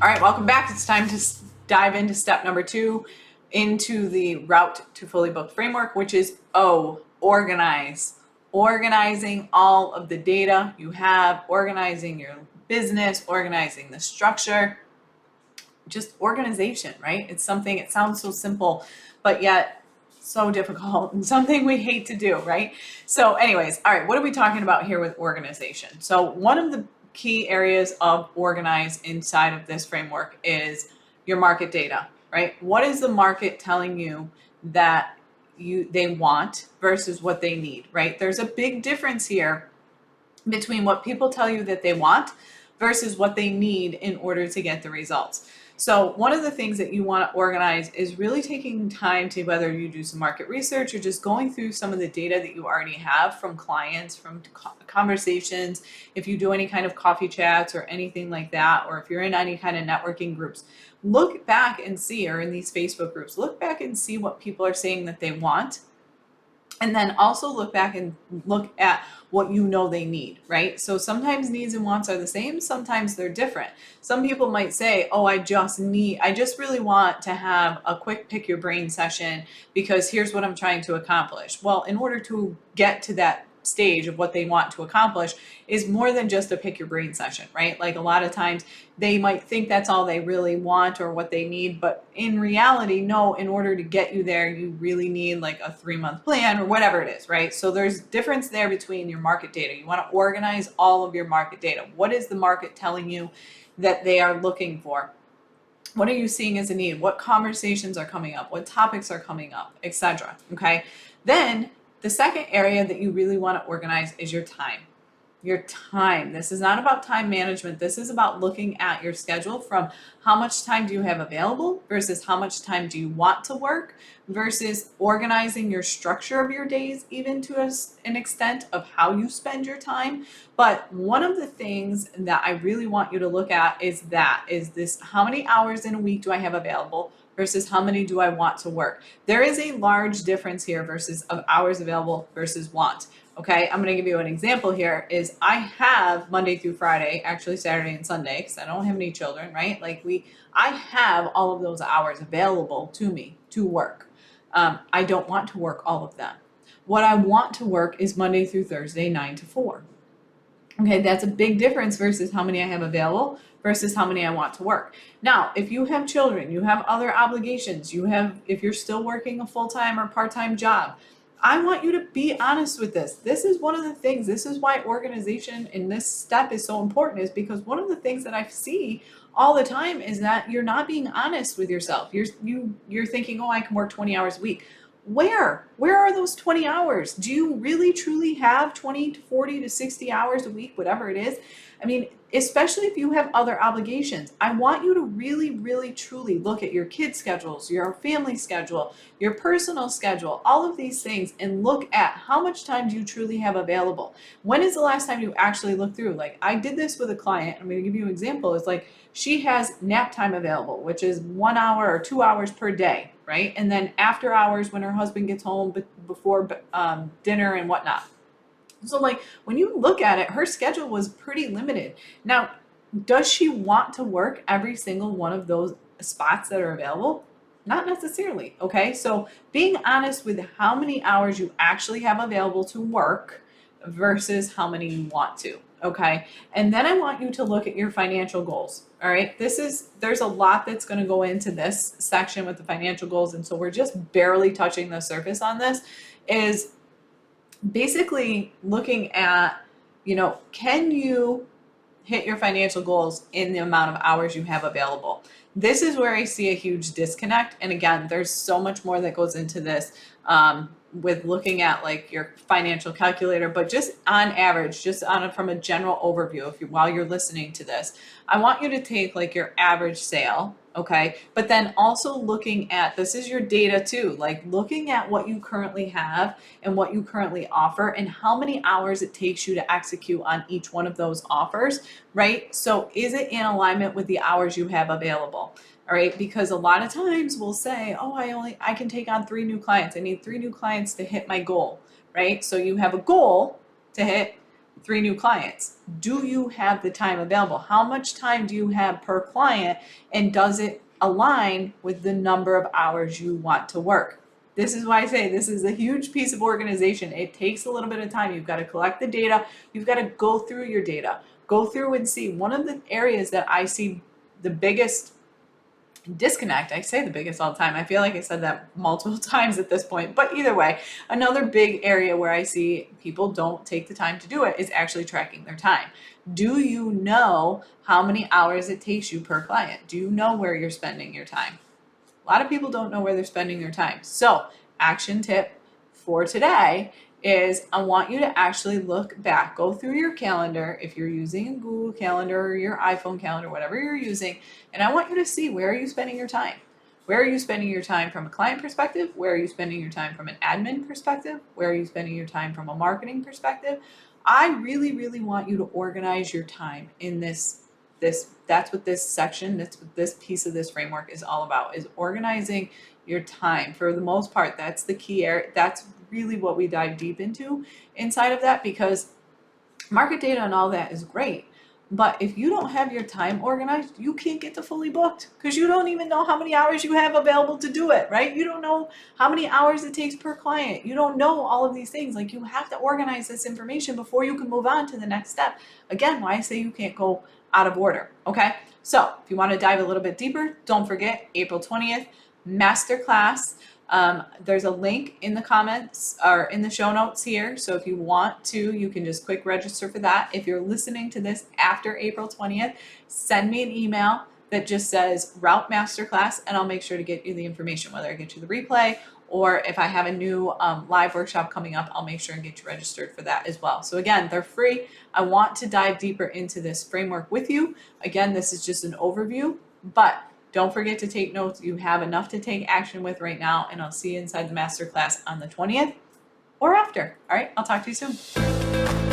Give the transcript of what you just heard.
All right, welcome back. It's time to dive into step number 2 into the route to fully booked framework, which is organize. Organizing all of the data you have, organizing your business, organizing the structure, just organization, right? It's something, it sounds so simple, but yet so difficult and something we hate to do, right? So anyways, all right, what are we talking about here with organization? So one of the key areas of organize inside of this framework is your market data, right? What is the market telling you that they want versus what they need, right? There's a big difference here between what people tell you that they want versus what they need in order to get the results. So one of the things that you want to organize is really taking time to, whether you do some market research or just going through some of the data that you already have from clients, from conversations, if you do any kind of coffee chats or anything like that, or if you're in any kind of networking groups, look back and see, or in these Facebook groups, look back and see what people are saying that they want. And then also look back and look at what you know they need, right? So sometimes needs and wants are the same, sometimes they're different. Some people might say, oh, I just really want to have a quick pick your brain session because here's what I'm trying to accomplish. Well, in order to get to that stage of what they want to accomplish is more than just a pick your brain session, right? Like a lot of times they might think that's all they really want or what they need, but in reality, no, in order to get you there, you really need like a 3-month plan or whatever it is, right? So there's difference there between your market data. You want to organize all of your market data. What is the market telling you that they are looking for? What are you seeing as a need? What conversations are coming up? What topics are coming up, etc. Okay. Then the second area that you really want to organize is your time. Your time. This is not about time management. This is about looking at your schedule from how much time do you have available versus how much time do you want to work versus organizing your structure of your days, even to an extent of how you spend your time. But one of the things that I really want you to look at is this, how many hours in a week do I have available versus how many do I want to work? There is a large difference here versus of hours available versus want. Okay, I'm going to give you an example here is I have Monday through Friday, actually Saturday and Sunday, because I don't have any children, right? I have all of those hours available to me to work. I don't want to work all of them. What I want to work is Monday through Thursday, 9 to 4. Okay, that's a big difference versus how many I have available versus how many I want to work. Now, if you have children, you have other obligations, if you're still working a full-time or part-time job, I want you to be honest with this. This is one of the things, this is why organization in this step is so important, is because one of the things that I see all the time is that you're not being honest with yourself. You're thinking, oh, I can work 20 hours a week. Where are those 20 hours? Do you really truly have 20 to 40 to 60 hours a week, whatever it is? I mean, especially if you have other obligations, I want you to really, really, truly look at your kids' schedules, your family schedule, your personal schedule, all of these things, and look at how much time do you truly have available. When is the last time you actually looked through? Like I did this with a client. I'm going to give you an example. It's like she has nap time available, which is 1 hour or 2 hours per day, right? And then after hours when her husband gets home before dinner and whatnot. So like when you look at it, her schedule was pretty limited. Now, does she want to work every single one of those spots that are available? Not necessarily, okay? So being honest with how many hours you actually have available to work versus how many you want to, okay? And then I want you to look at your financial goals, all right? There's a lot that's gonna go into this section with the financial goals, and so we're just barely touching the surface on this, is basically looking at, can you hit your financial goals in the amount of hours you have available? This is where I see a huge disconnect. And again, there's so much more that goes into this with looking at like your financial calculator, but just on average, from a general overview, while you're listening to this, I want you to take like your average sale. Okay. But then also looking at, this is your data too, like looking at what you currently have and what you currently offer and how many hours it takes you to execute on each one of those offers, right? So is it in alignment with the hours you have available? All right. Because a lot of times we'll say, oh, I can take on 3 new clients. I need 3 new clients to hit my goal, right? So you have a goal to hit, 3 new clients. Do you have the time available? How much time do you have per client, and does it align with the number of hours you want to work? This is why I say this is a huge piece of organization. It takes a little bit of time. You've got to collect the data. You've got to go through your data. Go through and see. One of the areas that I see the biggest disconnect, I say the biggest all the time. I feel like I said that multiple times at this point, but either way, another big area where I see people don't take the time to do it is actually tracking their time. Do you know how many hours it takes you per client? Do you know where you're spending your time? A lot of people don't know where they're spending their time. So, action tip for today is I want you to actually look back, go through your calendar if you're using a Google Calendar or your iPhone calendar, whatever you're using, and I want you to see, where are you spending your time? Where are you spending your time from a client perspective? Where are you spending your time from an admin perspective? Where are you spending your time from a marketing perspective? I really, really want you to organize your time in that's what this section, that's what this piece of this framework is all about, is organizing your time. For the most part, that's the key area. That's really what we dive deep into inside of that, because market data and all that is great. But if you don't have your time organized, you can't get to fully booked, because you don't even know how many hours you have available to do it, right? You don't know how many hours it takes per client. You don't know all of these things. Like, you have to organize this information before you can move on to the next step. Again, why I say you can't go out of order, okay? So if you want to dive a little bit deeper, don't forget April 20th, masterclass. There's a link in the comments or in the show notes here. So if you want to, you can just quick register for that. If you're listening to this after April 20th, send me an email that just says R.O.U.T.E Masterclass, and I'll make sure to get you the information, whether I get you the replay or if I have a new live workshop coming up, I'll make sure and get you registered for that as well. So again, they're free. I want to dive deeper into this framework with you. Again, this is just an overview, but don't forget to take notes. You have enough to take action with right now, and I'll see you inside the masterclass on the 20th or after. All right, I'll talk to you soon.